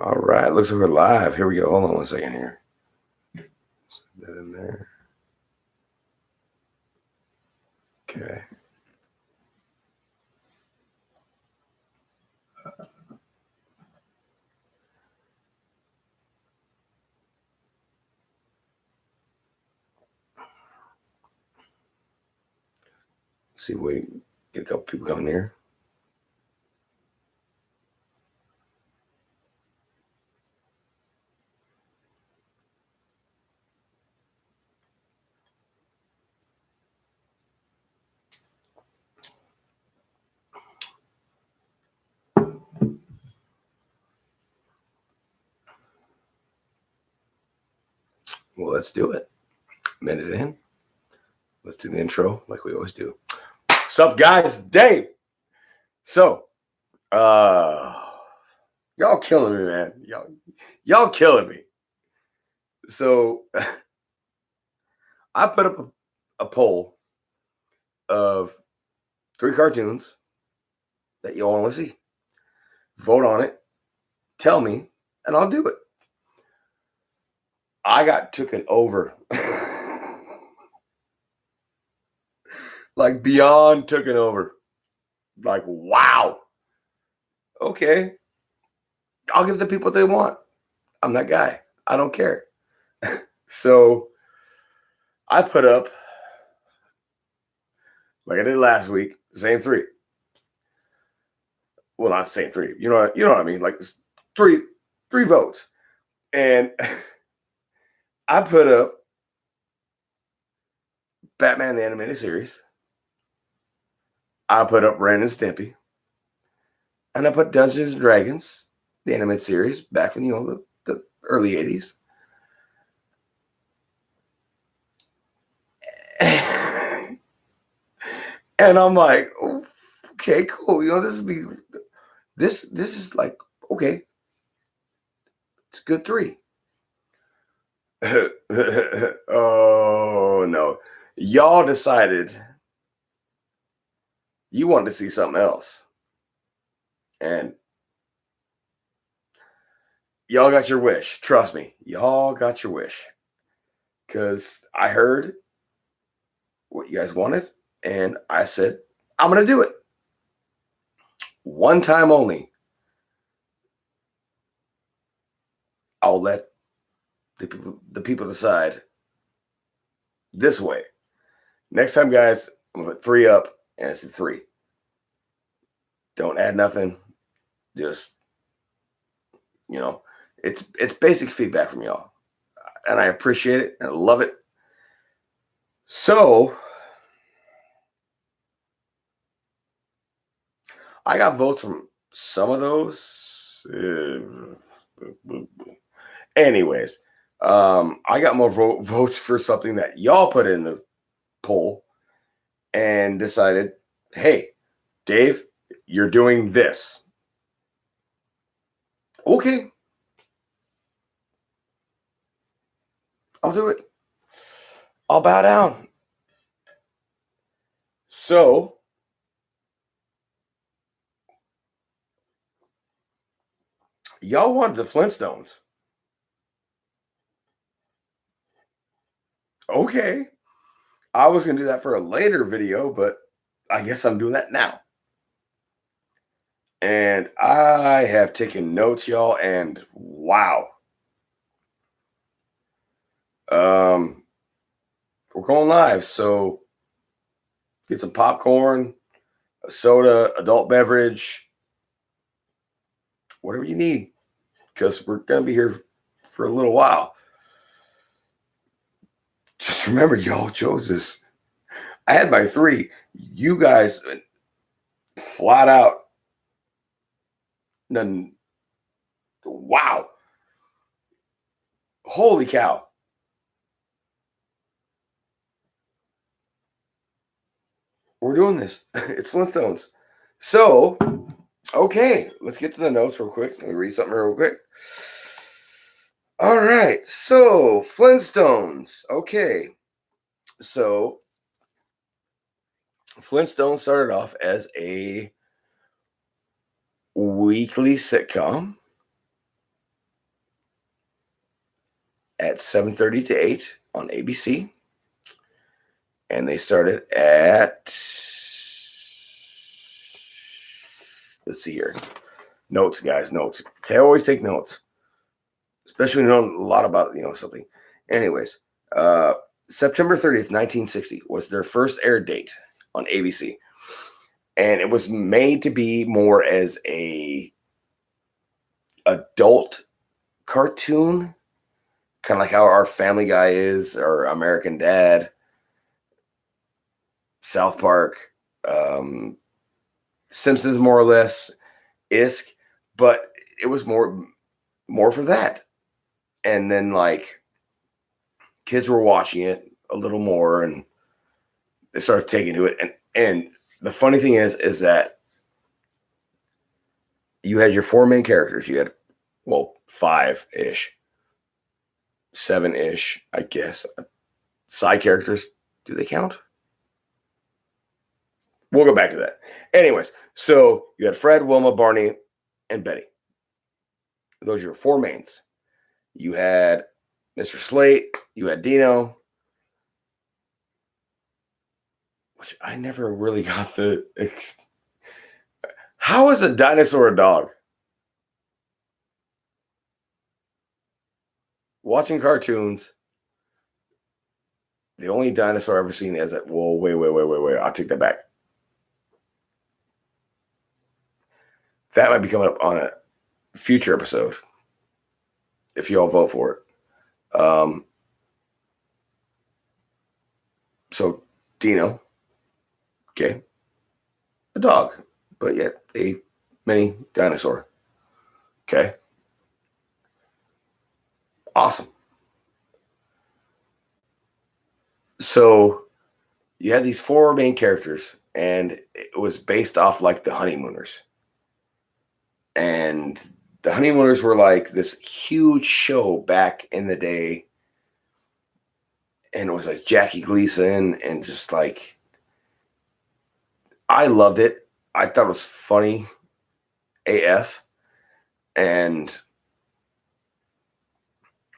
All right, looks like we're live. Here we go. Hold on one second here. Set that in there. Okay. See if we get a couple people coming here. Well, let's do it. Minute in. Let's do the intro like we always do. What's up, guys? Dave. So, y'all killing me, man. Y'all killing me. So, I put up a poll of 3 cartoons that y'all want to see. Vote on it. Tell me, and I'll do it. I got taken over. Like beyond taken over. Like, wow. Okay. I'll give the people what they want. I'm that guy. I don't care. So I put up, like I did last week, same 3. Well, not the same 3. You know what I mean? Like three votes. And I put up Batman the Animated Series. I put up Ren and Stimpy. And I put Dungeons and Dragons, the animated series, back from the early 80s. And I'm like, okay, cool. This is like, okay. It's a good 3. Oh no. Y'all decided you wanted to see something else. And y'all got your wish. Trust me. Y'all got your wish. Because I heard what you guys wanted. And I said, I'm going to do it. One time only. I'll let the people decide this way. Next time, guys, I'm going to put 3 up. And it's a 3. Don't add nothing. Just, it's basic feedback from y'all. And I appreciate it. And I love it. So, I got votes from some of those. Anyways, I got more votes for something that y'all put in the poll and decided, hey, Dave, you're doing this. Okay. I'll do it. I'll bow down. So, y'all wanted the Flintstones. Okay. I was going to do that for a later video, but I guess I'm doing that now. And I have taken notes, y'all, and wow. We're going live, so get some popcorn, a soda, adult beverage, whatever you need, because we're going to be here for a little while. Just remember, y'all chose this. I had my 3. You guys flat out. None. Wow. Holy cow. We're doing this. It's Flintstones. So, okay, let's get to the notes real quick. Let me read something real quick. All right, so Flintstones. Okay, so Flintstones started off as a weekly sitcom. at 7:30 to 8 on ABC. And they started at, let's see here. Notes, guys, notes. Always take notes, especially when you know a lot about, something. Anyways, September 30th, 1960 was their first air date on ABC. And it was made to be more as a adult cartoon, kind of like how our Family Guy is, or American Dad, South Park, Simpsons, more or less, ISK, but it was more for that. And then like kids were watching it a little more, and they started taking to it. And the funny thing is that you had your four main characters. You had, well, 5-ish, 7-ish, I guess. Side characters, do they count? We'll go back to that. Anyways, so you had Fred, Wilma, Barney, and Betty. Those are your four mains. You had Mr. Slate. You had Dino, which I never really got the... How is a dinosaur a dog? Watching cartoons, the only dinosaur I've ever seen is that... Whoa, wait. I'll take that back. That might be coming up on a future episode, if you all vote for it. So Dino, okay, a dog, but yet a mini dinosaur. Okay, awesome. So you had these four main characters, and it was based off like the Honeymooners. And the Honeymooners were like this huge show back in the day. And it was like Jackie Gleason, and just like, I loved it. I thought it was funny AF. And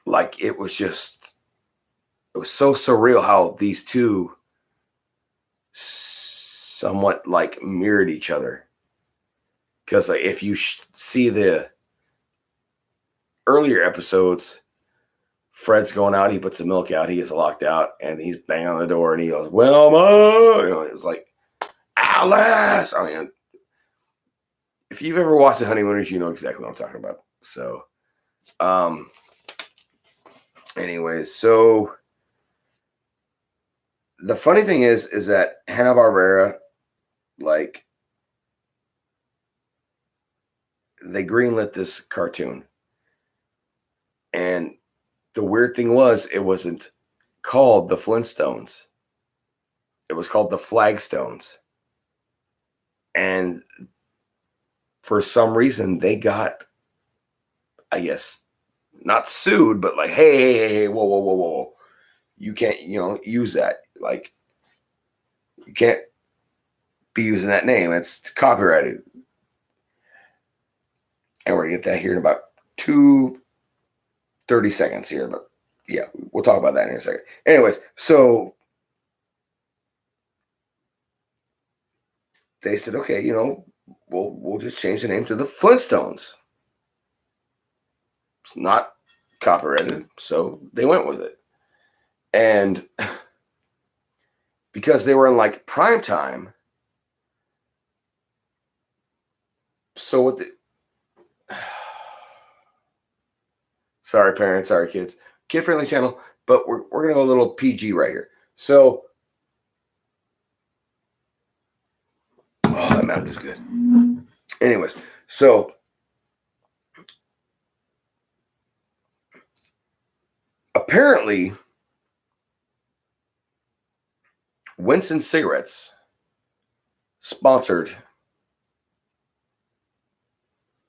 like, it was so surreal how these two somewhat like mirrored each other. Because like, if you see the earlier episodes, Fred's going out, he puts the milk out, he gets locked out, and he's banging on the door, and he goes, Wilma! It was like, Alice! I mean, if you've ever watched The Honeymooners, you know exactly what I'm talking about. So, anyways, so the funny thing is that Hanna-Barbera, like, they greenlit this cartoon. And the weird thing was, it wasn't called the Flintstones. It was called the Flagstones. And for some reason, they got, I guess, not sued, but like, hey, whoa. You can't, use that. Like, you can't be using that name. It's copyrighted. And we're going to get that here in about 30 seconds here. But yeah, we'll talk about that in a second. Anyways, so they said, okay, we'll just change the name to the Flintstones. It's not copyrighted, so they went with it. And because they were in like prime time, so what the... Sorry, parents. Sorry, kids. Kid-friendly channel, but we're going to go a little PG right here. So, that Mountain is good. Anyways, so apparently, Winston Cigarettes sponsored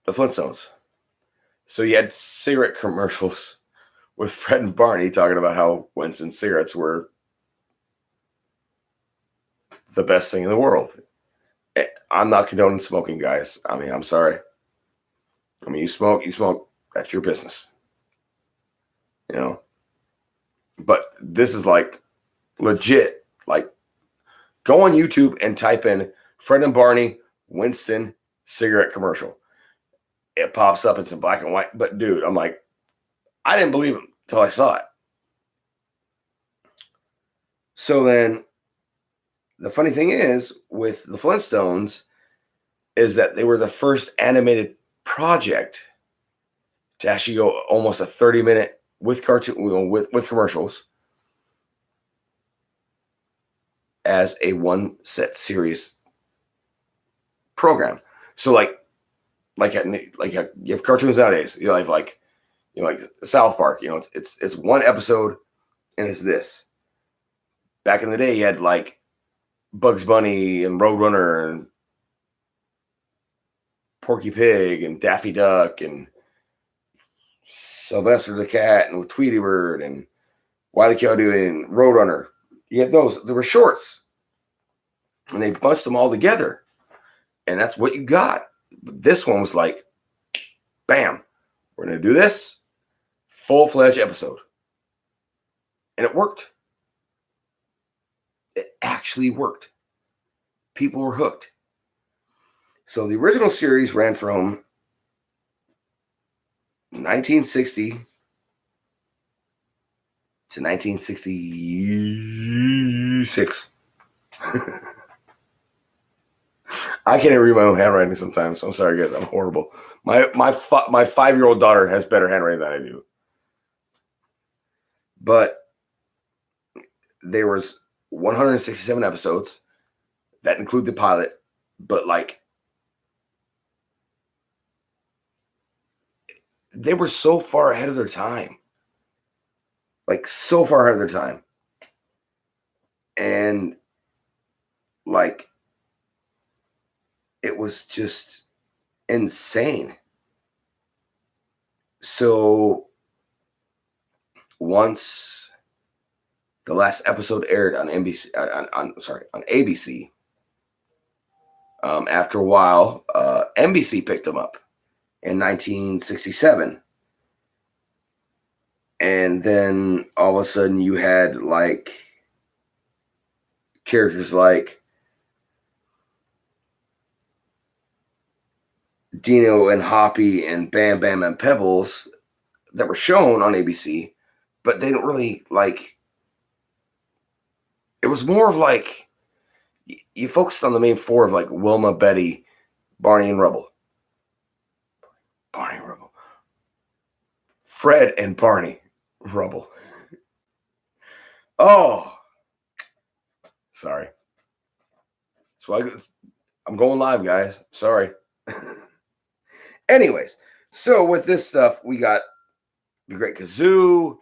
the Flintstones. So you had cigarette commercials with Fred and Barney talking about how Winston cigarettes were the best thing in the world. I'm not condoning smoking, guys. I mean, I'm sorry. I mean, you smoke, that's your business. this is like legit. Like, go on YouTube and type in Fred and Barney Winston cigarette commercial. It pops up. It's in black and white. But dude, I'm like, I didn't believe him until I saw it. So then the funny thing is with the Flintstones is that they were the first animated project to actually go almost a 30-minute with cartoon with commercials as a one set series program. So like you have cartoons nowadays. You have like South Park. It's one episode and it's this. Back in the day, you had like Bugs Bunny and Roadrunner and Porky Pig and Daffy Duck and Sylvester the Cat and Tweety Bird and Wile E. Coyote and Roadrunner. You had those. There were shorts. And they bunched them all together. And that's what you got. But this one was like, bam, we're going to do this full-fledged episode. And it worked. It actually worked. People were hooked. So the original series ran from 1960 to 1966. I can't even read my own handwriting sometimes. So I'm sorry, guys. I'm horrible. My 5-year-old daughter has better handwriting than I do. But there was 167 episodes that include the pilot, but like they were so far ahead of their time. Like so far ahead of their time. And like it was just insane. So once the last episode aired on NBC, on ABC, after a while, NBC picked them up in 1967. And then all of a sudden you had like characters like Dino and Hoppy and Bam Bam and Pebbles that were shown on ABC, but they didn't really like. It was more of like you focused on the main four of like Wilma, Betty, Barney, and Rubble. Barney and Rubble. Fred and Barney Rubble. Oh, sorry. So I'm going live, guys. Sorry. Anyways, so with this stuff, we got the Great Kazoo.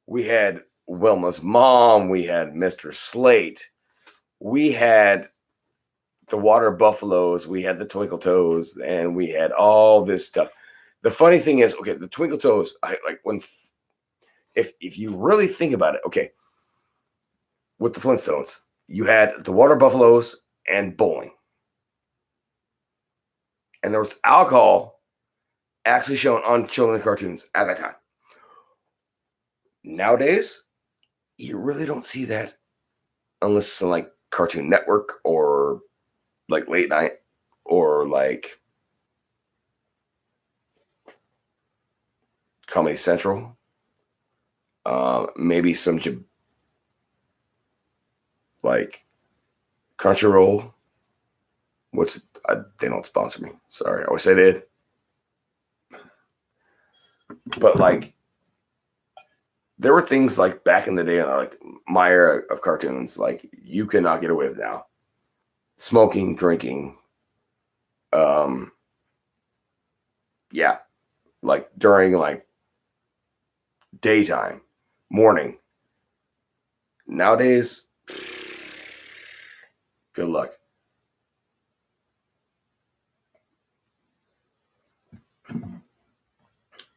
We had Wilma's mom. We had Mr. Slate. We had the Water Buffaloes. We had the Twinkle Toes, and we had all this stuff. The funny thing is, okay, the Twinkle Toes. If you really think about it, okay, with the Flintstones, you had the Water Buffaloes and bowling. And there was alcohol actually shown on children's cartoons at that time. Nowadays, you really don't see that unless it's on like Cartoon Network or like late night or like Comedy Central. Maybe some like Crunchyroll. They don't sponsor me. Sorry, I wish they did. But like, there were things like back in the day, like my era of cartoons, like you cannot get away with now. Smoking, drinking, yeah, like during like daytime, morning. Nowadays, good luck.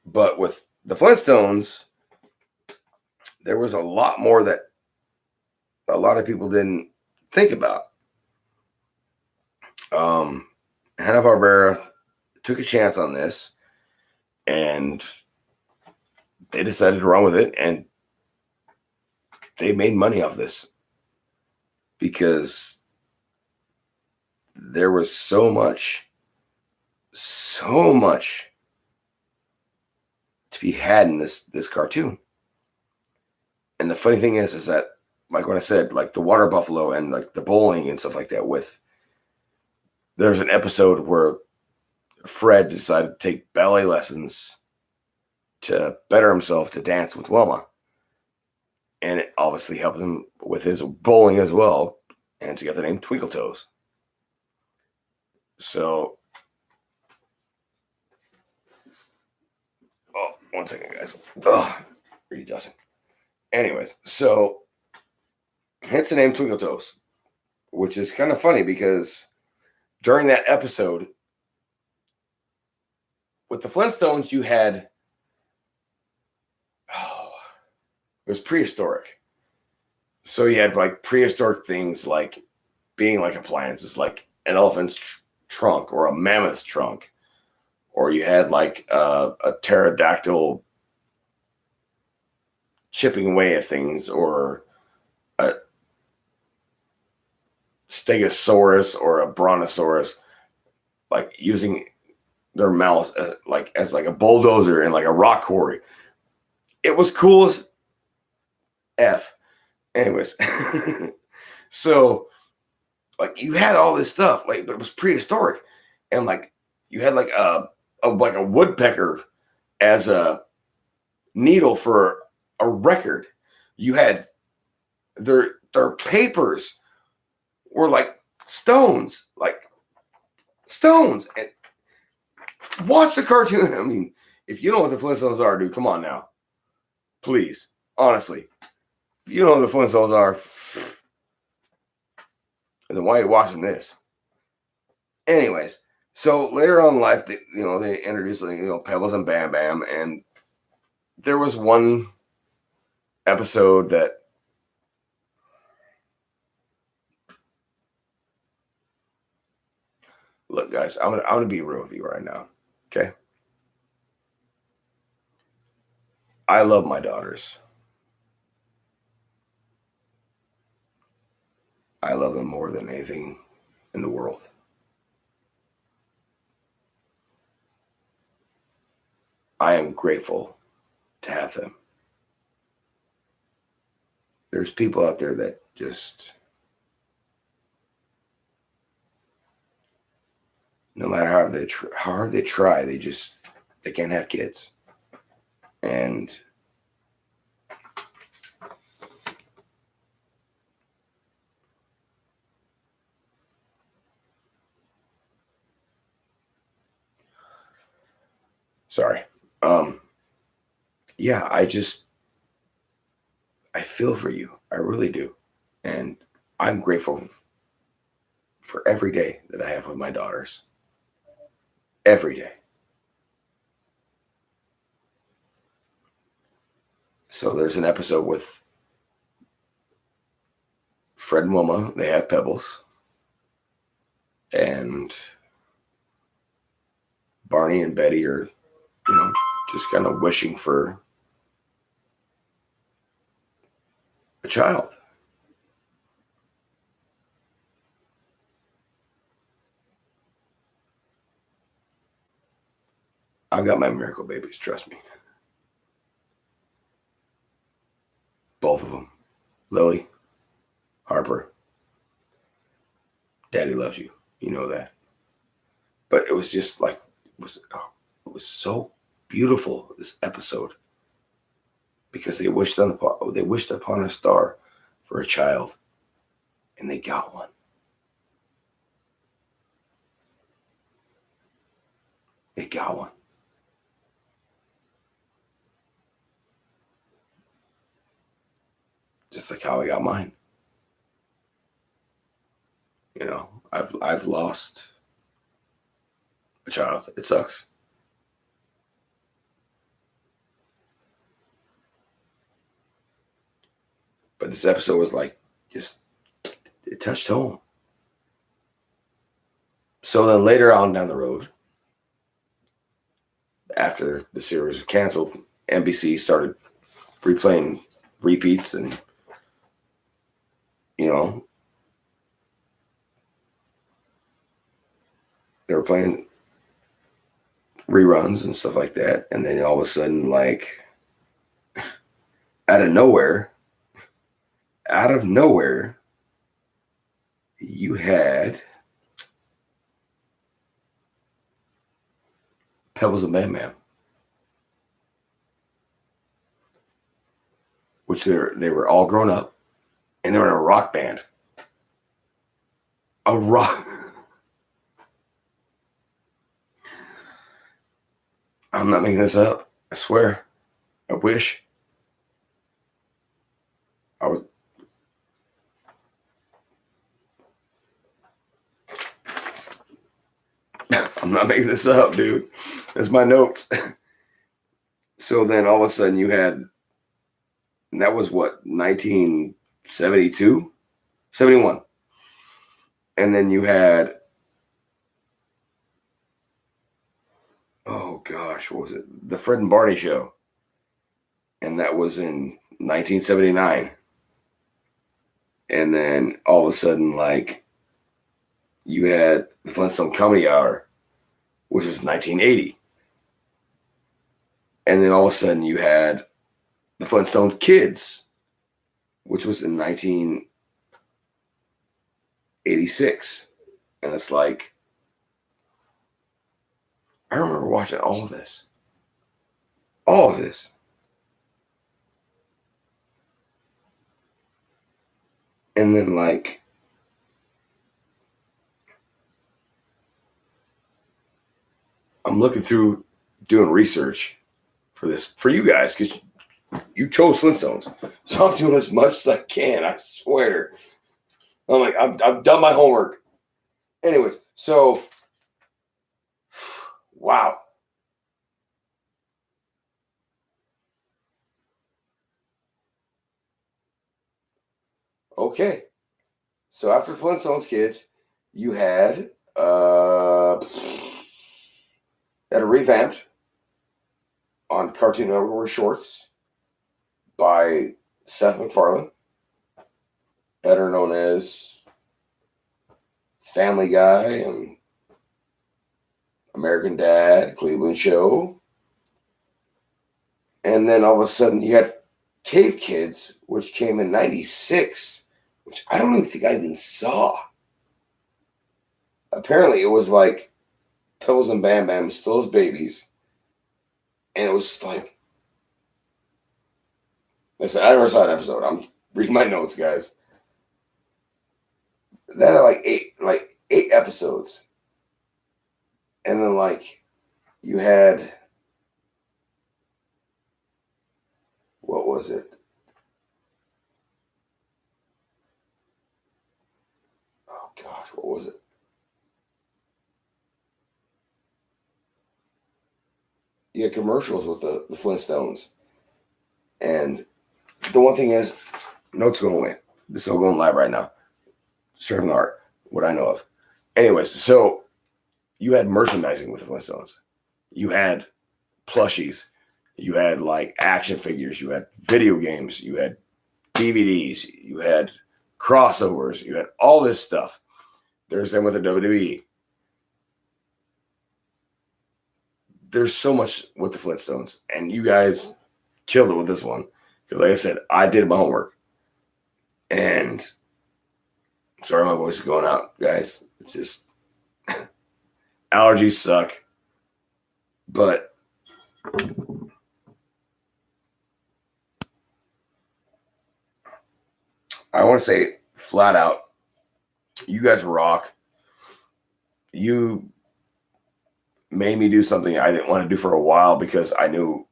But with the Flintstones, there was a lot more that a lot of people didn't think about. Hanna-Barbera took a chance on this, and they decided to run with it, and they made money off this because there was so much to be had in this cartoon. And the funny thing is that, like what I said, like the water buffalo and like the bowling and stuff like that. There's an episode where Fred decided to take ballet lessons to better himself to dance with Wilma, and it obviously helped him with his bowling as well. And he got the name Twinkle Toes. So, oh, 1 second, guys. Readjusting. Anyways, so hence the name Twinkle Toes, which is kind of funny because during that episode with the Flintstones, you had it was prehistoric. So you had like prehistoric things like being like appliances, like an elephant's trunk or a mammoth's trunk, or you had like a pterodactyl chipping away at things, or a stegosaurus or a brontosaurus, like using their mouths as like a bulldozer and like a rock quarry. It was cool as F. Anyways, so like you had all this stuff, like, but it was prehistoric, and like you had like a woodpecker as a needle for a record. You had their papers were like stones, and watch the cartoon. I mean, if you know what the Flintstones are, dude, come on now, please, honestly, if you know what the Flintstones are, then why are you watching this? Anyways, so later on in life, they introduced Pebbles and Bam Bam, and there was one episode that look, guys, I'm gonna be real with you right now, okay? I love my daughters. I love them more than anything in the world. I am grateful to have them. There's people out there that just, no matter how hard they try, they can't have kids. And sorry. Yeah, I feel for you. I really do. And I'm grateful for every day that I have with my daughters. Every day. So there's an episode with Fred and Wilma. They have Pebbles. And Barney and Betty are, just kind of wishing for a child. I've got my miracle babies, trust me. Both of them. Lily, Harper. Daddy loves you. You know that. But it was just like, it was so beautiful, this episode. Because they wished upon a star for a child. And they got one. They got one. Just like how I got mine. I've lost a child. It sucks. But this episode was like, it touched home. So then later on down the road, after the series was canceled, NBC started replaying repeats, and you know, they were playing reruns and stuff like that. And then all of a sudden, like, out of nowhere, you had Pebbles and Bam Bam, which they were all grown up, and they were in a rock band. A rock. I'm not making this up. I swear. I wish. I was. I'm not making this up, dude. That's my notes. So then all of a sudden you had, and that was what, 1972? 71. And then you had, oh gosh, what was it? The Fred and Barney Show. And that was in 1979. And then all of a sudden, like, you had the Flintstone Comedy Hour, which was 1980. And then all of a sudden you had the Flintstone Kids, which was in 1986. And it's like, I remember watching all of this. All of this. And then, like, I'm looking through doing research for this, for you guys, because you chose Flintstones. So I'm doing as much as I can, I swear. I'm like, I've done my homework. Anyways, so, wow. Okay. So after Flintstones Kids, you had a revamped on Cartoon Network Shorts by Seth MacFarlane, better known as Family Guy and American Dad, Cleveland Show. And then all of a sudden you had Cave Kids, which came in 96, which I don't even think I even saw. Apparently it was like Pebbles and Bam Bam still as babies. And it was like, I said, I never saw that episode. I'm reading my notes, guys. That had like eight episodes. And then like you had, what was it? Oh gosh, what was it? You had commercials with the Flintstones. And the one thing is, notes going away. This is all going live right now. Straight from the heart, what I know of. Anyways, so you had merchandising with the Flintstones. You had plushies. You had like action figures. You had video games. You had DVDs. You had crossovers. You had all this stuff. There's them with the WWE. There's so much with the Flintstones, and you guys killed it with this one. Because like I said, I did my homework. And sorry my voice is going out, guys. It's just allergies suck. But I want to say flat out, you guys rock. You made me do something I didn't want to do for a while because I knew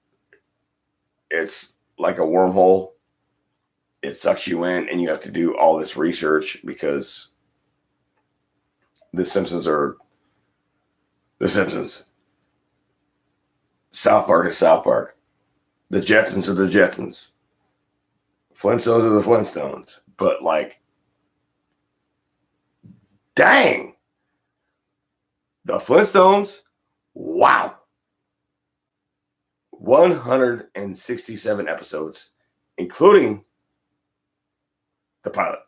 it's like a wormhole. It sucks you in and you have to do all this research because the Simpsons are the Simpsons. South Park is South Park. The Jetsons are the Jetsons. Flintstones are the Flintstones. But like, dang. The Flintstones, wow. 167 episodes, including the pilot.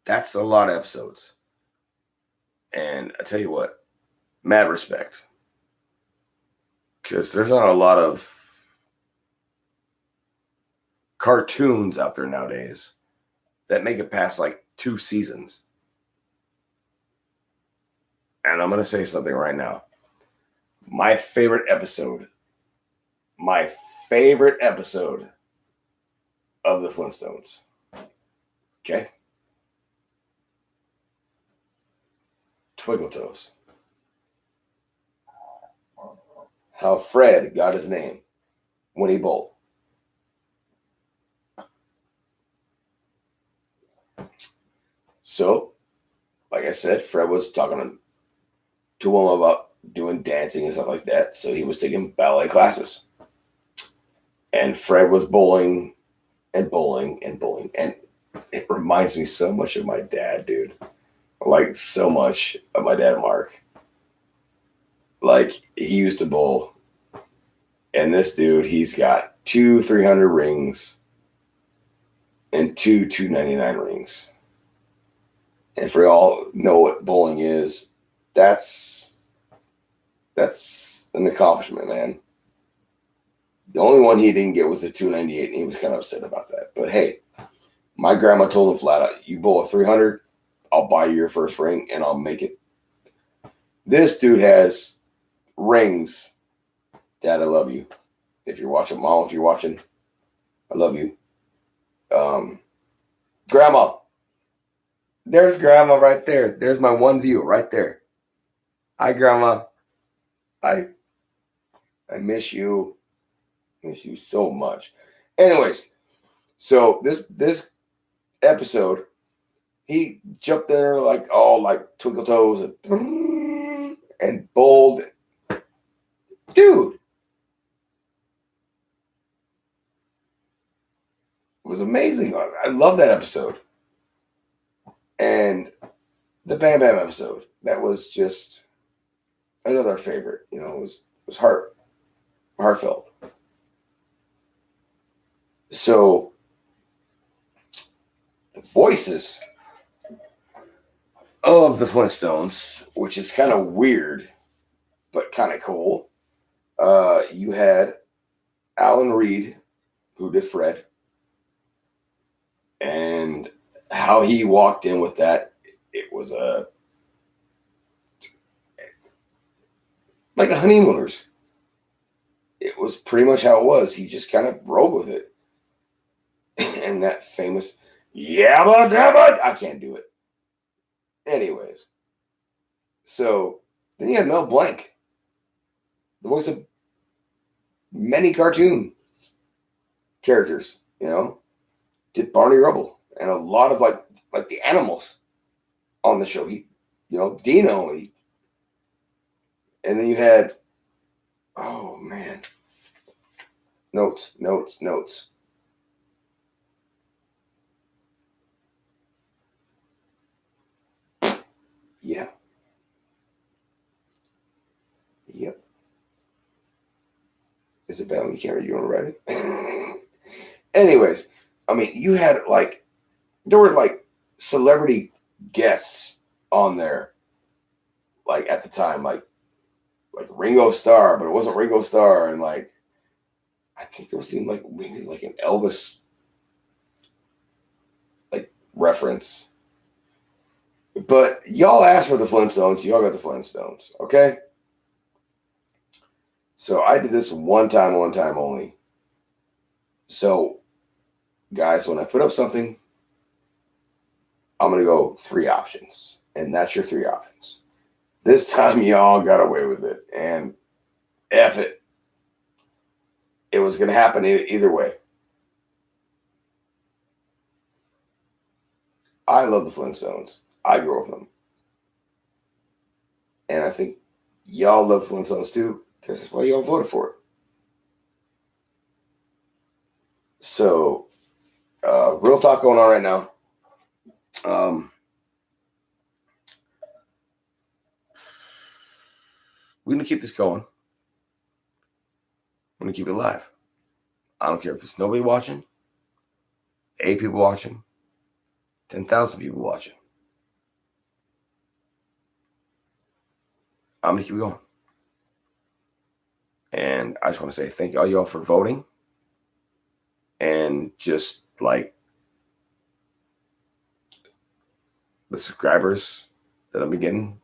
That's a lot of episodes. And I tell you what, mad respect. Because there's not a lot of cartoons out there nowadays that make it past like 2 seasons. And I'm going to say something right now. My favorite episode of the Flintstones. Okay? Twinkle Toes. How Fred got his name when he bowled. So, like I said, Fred was talking to him about doing dancing and stuff like that. So he was taking ballet classes. And Fred was bowling and bowling and bowling. And it reminds me so much of my dad, dude. Like, so much of my dad, Mark. Like, he used to bowl. And this dude, he's got 2 300 rings and 2 299 rings. And for y'all know what bowling is, that's an accomplishment, man. The only one he didn't get was the 298, and he was kind of upset about that. But hey, my grandma told him flat out, you bowl a 300, I'll buy you your first ring, and I'll make it. This dude has rings. Dad, I love you. If you're watching, Mom, if you're watching, I love you. Grandma. There's Grandma right there. There's my one view right there. Hi, Grandma. I miss you. Miss you so much. Anyways, so this episode, he jumped in there like all like twinkle toes and bowled. Dude. It was amazing. I love that episode. And the Bam Bam episode, that was just another favorite. You know, it was heartfelt. So the voices of the Flintstones, which is kind of weird, but kind of cool. You had Alan Reed, who did Fred, and how he walked in with that, it was like a honeymooners. It was pretty much how it was. He just kind of rolled with it. And that famous yabba dabba, I can't do it. Anyways, so then you have Mel Blanc, the voice of many cartoon characters, you know, did Barney Rubble and a lot of like the animals on the show. He, you know, Dino, and then you had, oh man, notes. Yeah. Yep. Is it bad? You can't read. You want to write it? Anyways, I mean, you had like, there were like celebrity guests on there, like at the time, like Ringo Starr, but it wasn't Ringo Starr, and like I think there was even like maybe like an Elvis like reference. But y'all asked for the Flintstones, y'all got the Flintstones, okay? So I did this one time only. So guys, when I put up something, I'm gonna go 3 options, and that's your 3 options. This time y'all got away with it, and F it. It was gonna happen either way. I love the Flintstones. I grew up with them. And I think y'all love Flintstones too, because that's why y'all voted for it. So, real talk going on right now. We're going to keep this going. We're going to keep it live. I don't care if there's nobody watching, 8 people watching, 10,000 people watching. I'm going to keep going. And I just want to say thank all y'all for voting. And just like the subscribers that I've been getting,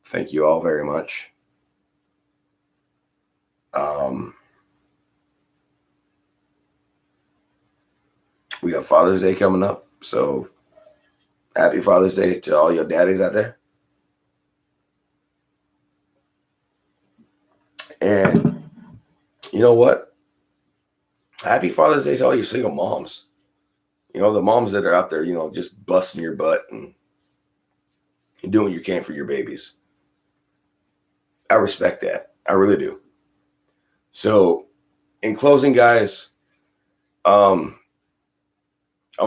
thank you all very much. We got Father's Day coming up, so happy Father's Day to all your daddies out there. And you know what? Happy Father's Day to all you single moms. You know, the moms that are out there, you know, just busting your butt and doing what you can for your babies. I respect that. I really do. So, in closing, guys, I'm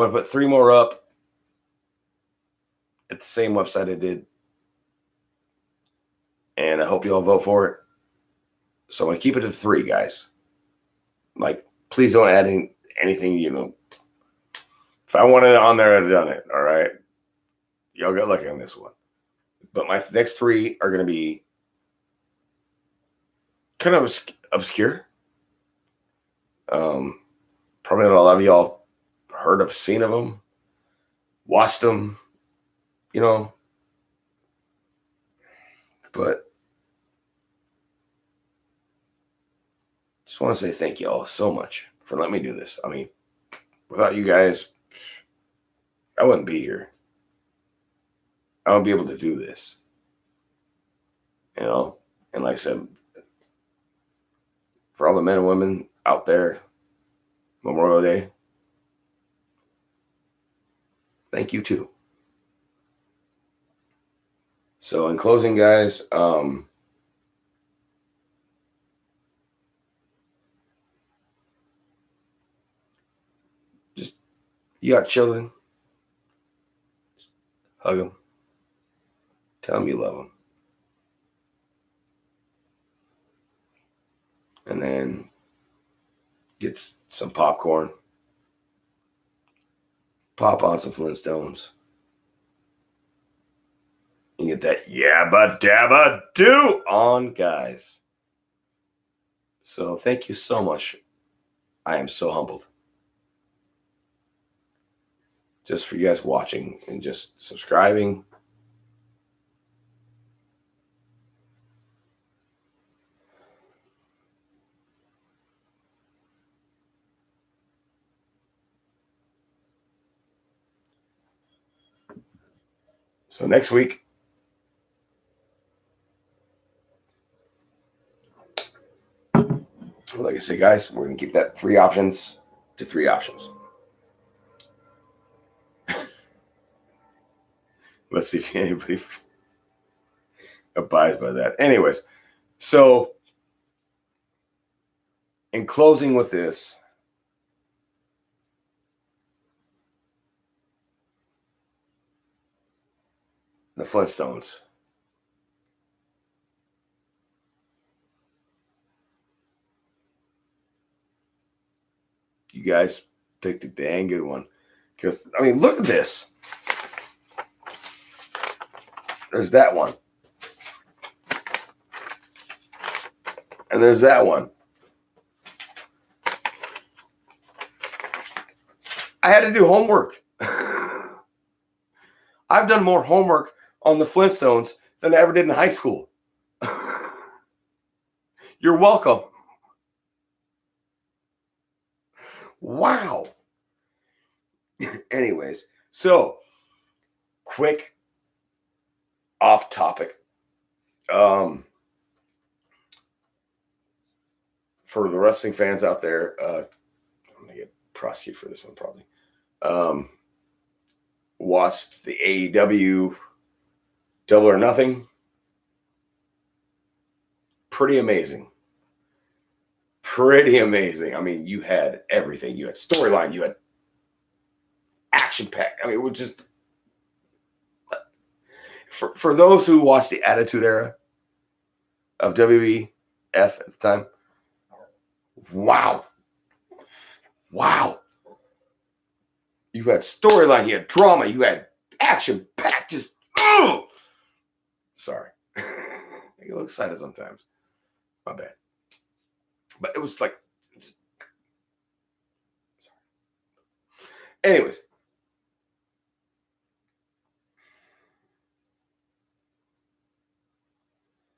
going to put 3 more up at the same website I did. And I hope you all vote for it. So I'm going to keep it to 3, guys. Like, please don't add anything, you know. If I wanted it on there, I'd have done it. All right. Y'all got lucky on this one. But my next 3 are going to be kind of obscure. Probably not a lot of y'all heard of, seen of them, watched them, you know. But just want to say thank y'all so much for letting me do this. I mean, without you guys, I wouldn't be here. I wouldn't be able to do this. You know, and like I said, for all the men and women out there, Memorial Day, thank you too. So in closing, guys, just you got children, just hug them, tell them you love them, and then get some popcorn, pop on some Flintstones, and get that yabba dabba do on, guys. So thank you so much. I am so humbled just for you guys watching and just subscribing. So next week, like I said, guys, we're going to keep that 3 options to 3 options. Let's see if anybody abides by that. Anyways, so in closing with this, the Flintstones. You guys picked a dang good one. Because, I mean, look at this. There's that one. And there's that one. I had to do homework. I've done more homework on the Flintstones than I ever did in high school. You're welcome. Wow. Anyways, so quick off topic. For the wrestling fans out there, I'm gonna get prosecuted for this one probably. Watched the AEW Double or Nothing. Pretty amazing. Pretty amazing. I mean, you had everything. You had storyline. You had action pack. I mean, it was just for those who watched the Attitude Era of WWF at the time. Wow. You had storyline, you had drama, you had action packed. Just sorry, I get a little excited sometimes. My bad. But it was like, anyways.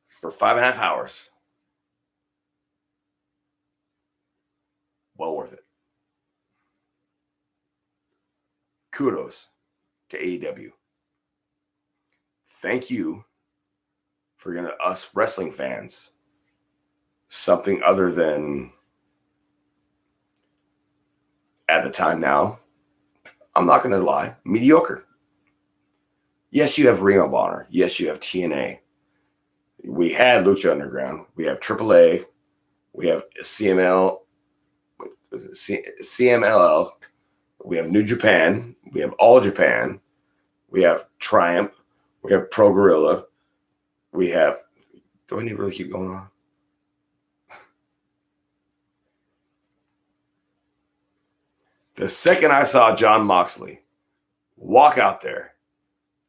For 5.5 hours. Well worth it. Kudos to AEW. Thank you for giving us wrestling fans something other than, at the time now, I'm not going to lie, mediocre. Yes, you have Ring of Honor. Yes, you have TNA. We had Lucha Underground. We have AAA. We have CMLL. We have New Japan. We have All Japan. We have Triumph. We have Pro Gorilla. We have. Do I need to really keep going on? The second I saw Jon Moxley walk out there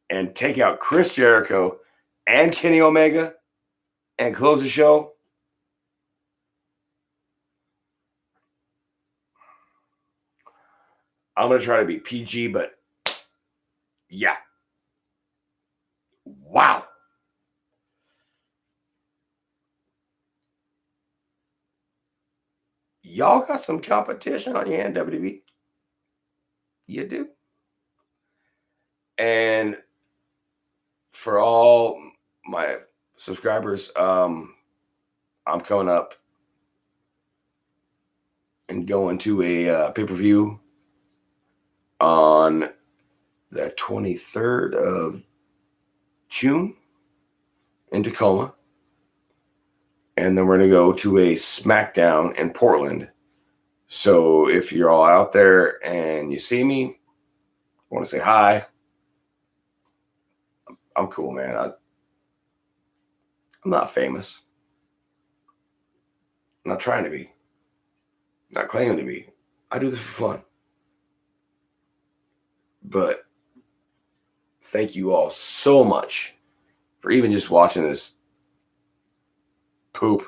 and take out Chris Jericho and Kenny Omega and close the show, I'm going to try to be PG, but yeah. Wow. Y'all got some competition on your hand, WWE. You do. And for all my subscribers, I'm coming up and going to a pay-per-view on the 23rd of June in Tacoma. And then we're going to go to a SmackDown in Portland. So if you're all out there and you see me, want to say hi, I'm cool, man. I'm not famous. I'm not trying to be. I'm not claiming to be. I do this for fun. But thank you all so much for even just watching this poop,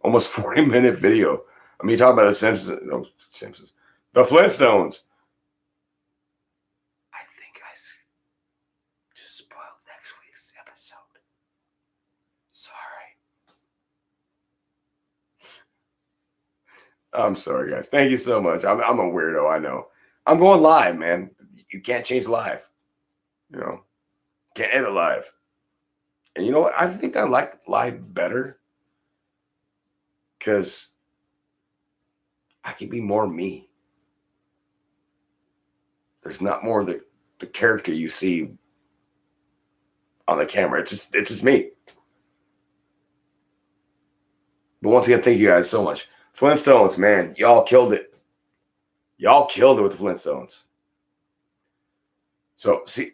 almost 40-minute video. I mean, talking about the Simpsons, the Flintstones. I think I just spoiled next week's episode. Sorry. I'm sorry, guys. Thank you so much. I'm a weirdo, I know. I'm going live, man. You can't change live. You know, can't edit live. And you know what? I think I like live better because I can be more me. There's not more of the character you see on the camera. It's just me. But once again, thank you guys so much. Flintstones, man, y'all killed it. Y'all killed it with the Flintstones. So see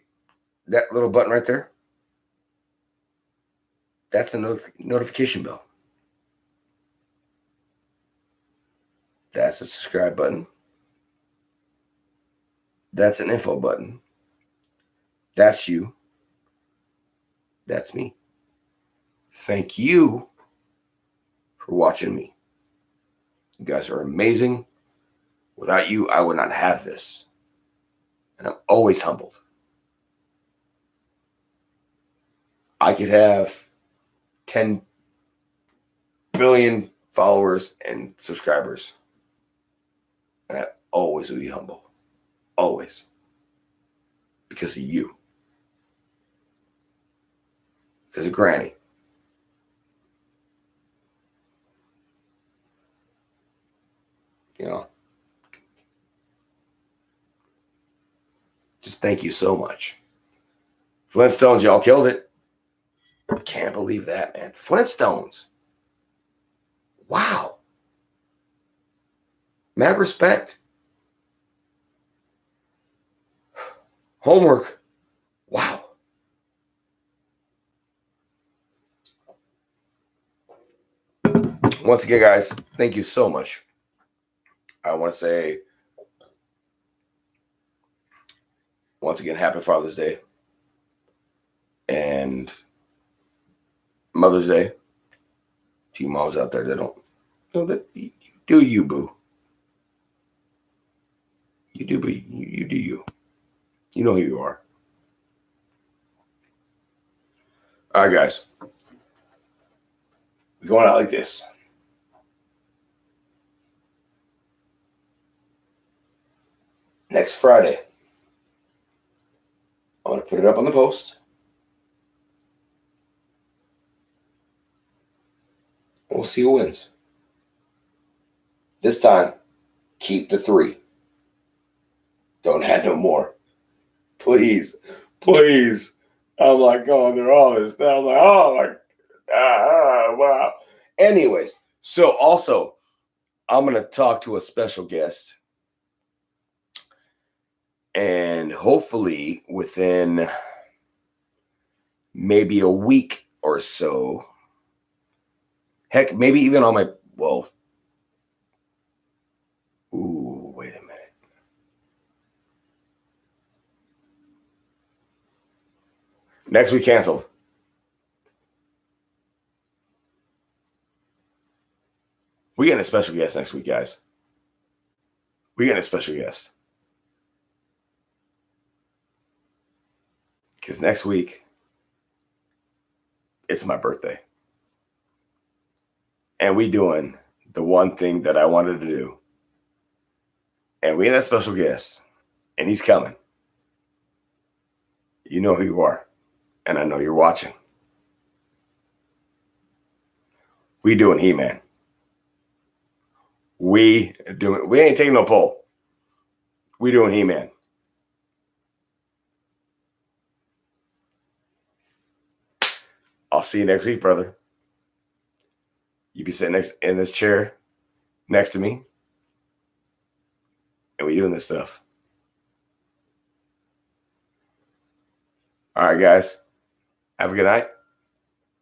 that little button right there? That's a notification bell. That's a subscribe button. That's an info button. That's you. That's me. Thank you for watching me. You guys are amazing. Without you, I would not have this. And I'm always humbled. I could have 10 billion followers and subscribers. And I always will be humble. Always. Because of you. Because of Granny. You know. Just thank you so much. Flintstones, y'all killed it. Can't believe that, man. Flintstones. Wow. Mad respect. Homework. Wow. Once again, guys, thank you so much. I want to say once again, happy Father's Day and Mother's Day to you moms out there that you do you, boo. You do, boo. You do you. You know who you are. All right, guys. We're going out like this. Next Friday, I'm going to put it up on the post. We'll see who wins. This time, keep the 3. Don't add no more. Please. Please. I'm like, oh, they're all this. I'm like, oh, my, wow. Anyways, so also, I'm going to talk to a special guest. And hopefully within maybe a week or so, heck, maybe even on my, well, ooh, wait a minute. Next week canceled. We're getting a special guest next week, guys. We're getting a special guest. Because next week, it's my birthday. And we doing the one thing that I wanted to do. And we had a special guest. And he's coming. You know who you are. And I know you're watching. We doing He-Man. We ain't taking no poll. We doing He-Man. I'll see you next week, brother. You be sitting in this chair next to me. And we doing this stuff. All right, guys. Have a good night.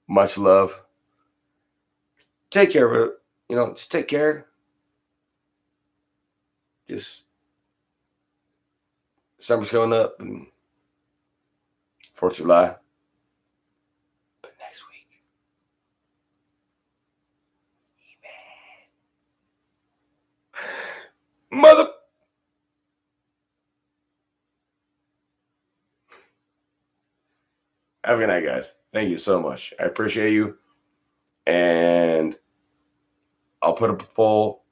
Much love. Take care of it. Just take care. Just summer's coming up and 4th of July. But next week, He-Man. Mother. Have a good night, guys. Thank you so much. I appreciate you. And I'll put up a poll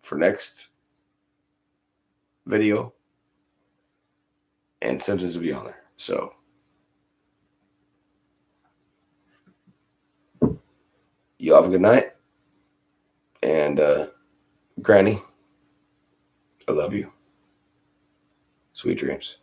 for next video. And Simpsons will be on there. So you all have a good night. And Granny, I love you. Sweet dreams.